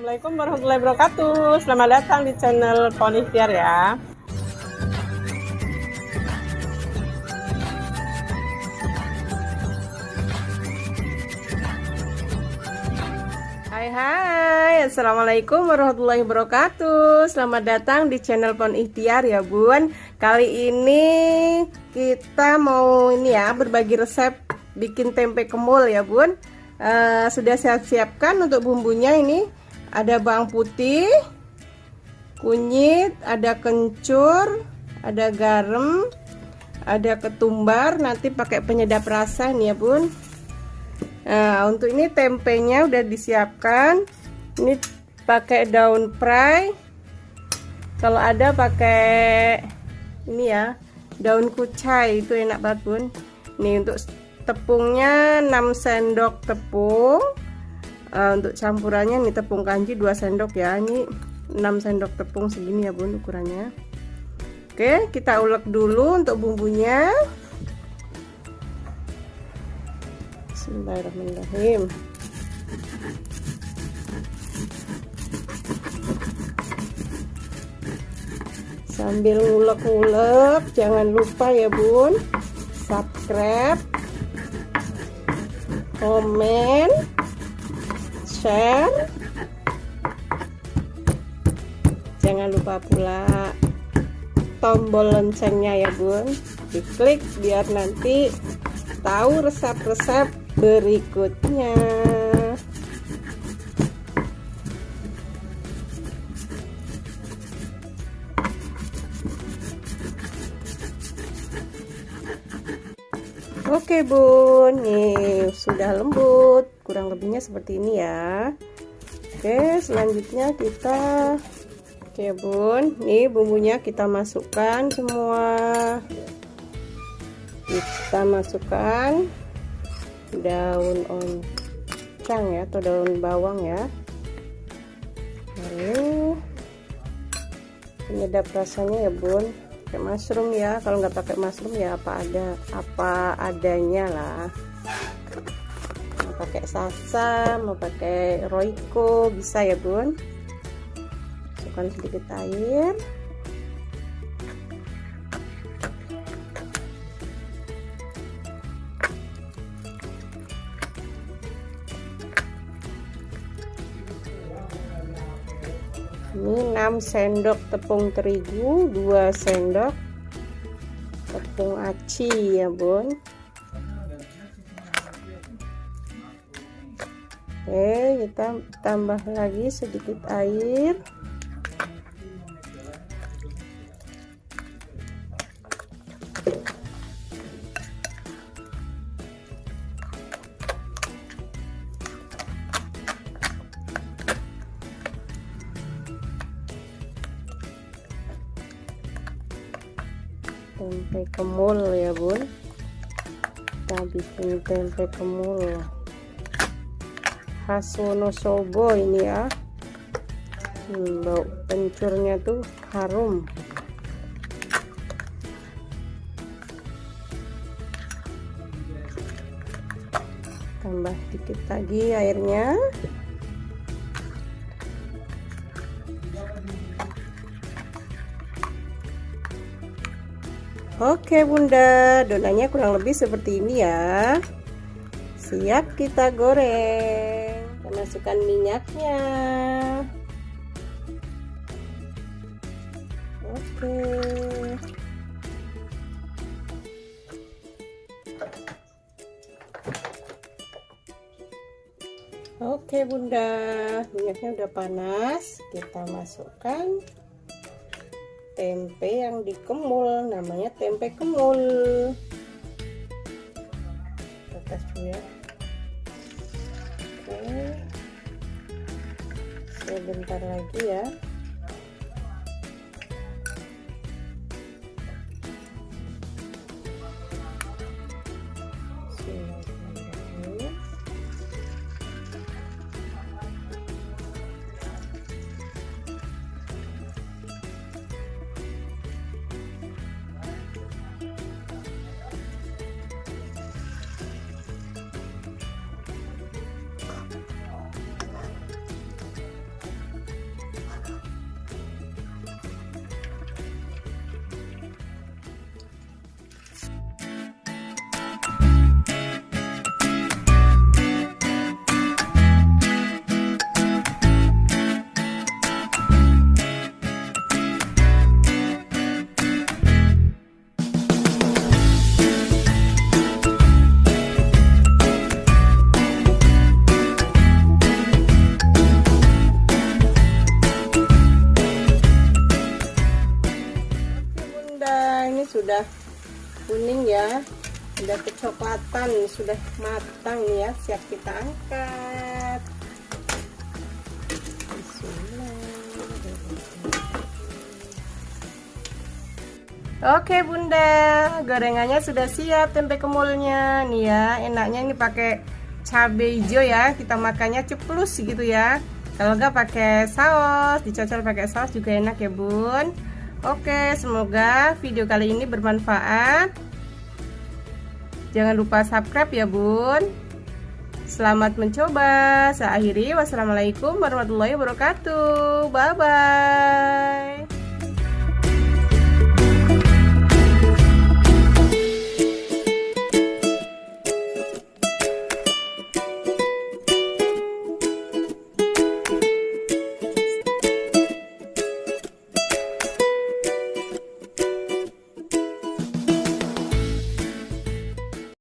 Assalamualaikum warahmatullahi wabarakatuh. Selamat datang di channel Pon Ikhtiar ya. Hai, Assalamualaikum warahmatullahi wabarakatuh. Selamat datang di channel Pon Ikhtiar ya Bun. Kali ini kita mau berbagi resep bikin tempe kemul ya Bun. Sudah saya siapkan untuk bumbunya. Ini ada bawang putih, kunyit, ada kencur, ada garam, ada ketumbar, nanti pakai penyedap rasa nih ya Bun. Nah, untuk ini tempenya udah disiapkan. Ini pakai daun prai. Kalau ada pakai ini ya, daun kucai, itu enak banget Bun. Nih untuk tepungnya 6 sendok tepung. Untuk campurannya nih tepung kanji 2 sendok ya. Ini 6 sendok tepung segini ya Bun ukurannya. Oke, kita ulek dulu untuk bumbunya. Bismillahirrahmanirrahim. Sambil ngulek-ngulek, jangan lupa ya Bun, subscribe, komen, share, jangan lupa pula tombol loncengnya ya Bun, diklik biar nanti tahu resep-resep berikutnya. Oke Bun, nih sudah lembut, kurang lebihnya seperti ini ya. Oke, selanjutnya kita Bun, nih bumbunya kita masukkan semua. Kita masukkan daun oncang ya, atau daun bawang ya. Lalu penyedap rasanya ya Bun, pakai mushroom ya. Kalau nggak pakai mushroom ya apa adanya lah. Mau pakai salsa, mau pakai roiko bisa ya Bun. Masukkan sedikit air. Ini 6 sendok tepung terigu, 2 sendok tepung aci ya Bun. Oke, kita tambah lagi sedikit air. Tempe kemul ya Bun, kita bikin tempe kemul khas Wonosobo ini ya. Bau kencurnya tuh harum. Tambah dikit lagi airnya. Oke Bunda, donanya kurang lebih seperti ini ya. Siap kita goreng. Kita masukkan minyaknya. Oke. Oke Bunda, minyaknya udah panas. Kita masukkan tempe yang dikemul, namanya tempe kemul. Kita tes dulu ya. Oke, sebentar lagi ya. Sudah kecoklatan, sudah matang ya, siap kita angkat. Oke bunda, gorengannya sudah siap, tempe kemulnya nih ya. Enaknya ini pakai cabai hijau ya, kita makannya ceplus gitu ya. Kalau enggak pakai saus, dicocol pakai saus juga enak ya bun. Oke, semoga video kali ini bermanfaat. Jangan lupa subscribe ya bun. Selamat mencoba. Saya akhiri, wassalamualaikum warahmatullahi wabarakatuh. Bye bye.